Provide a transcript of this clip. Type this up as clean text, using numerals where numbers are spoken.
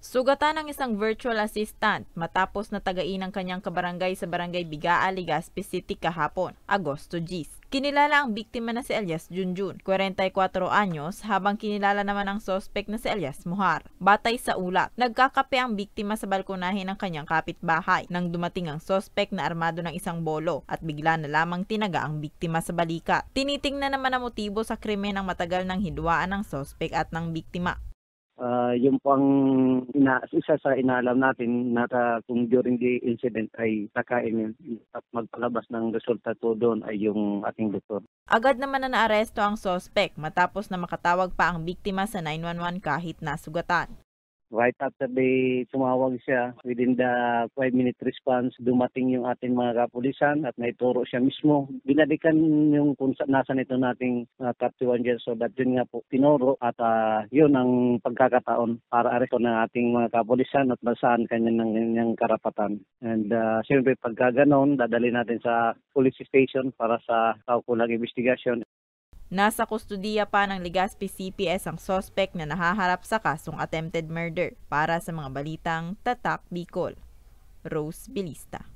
Sugatan ng isang virtual assistant matapos na tagain ang kanyang kabarangay sa barangay Bigaa, Legazpi City kahapon, Agosto 10. Kinilala ang biktima na si Elias Junjun, 44 anyos, habang kinilala naman ang sospek na si Elias Muhar. Batay sa ulat, nagkakape ang biktima sa balkonahe ng kanyang kapitbahay nang dumating ang sospek na armado ng isang bolo at bigla na lamang tinaga ang biktima sa balikat. Tinitingnan naman ang motibo sa krimen ng matagal ng hidwaan ng sospek at ng biktima. Yung po ang isa sa inaalam natin na kung during the incident ay nakain yun at magpalabas ng resulta po doon ay yung ating doktor. Agad naman na naaresto ang sospek matapos na makatawag pa ang biktima sa 911 kahit nasugatan. Right after tumawag siya, within the 5-minute response, dumating yung ating mga kapulisan at naituro siya mismo. Binalikan yung kung nasan ito nating 31 years old at yun nga po tinuro at yun ang pagkakataon para aresto ng ating mga kapulisan at basahan kanya ng kanyang karapatan. And siyempre pagka ganon, dadali natin sa police station para sa kaukulang investigasyon. Nasa kustudiya pa ng Legazpi CPS ang sospek na nahaharap sa kasong attempted murder. Para sa mga balitang Tatak Bicol, Rose Bilista.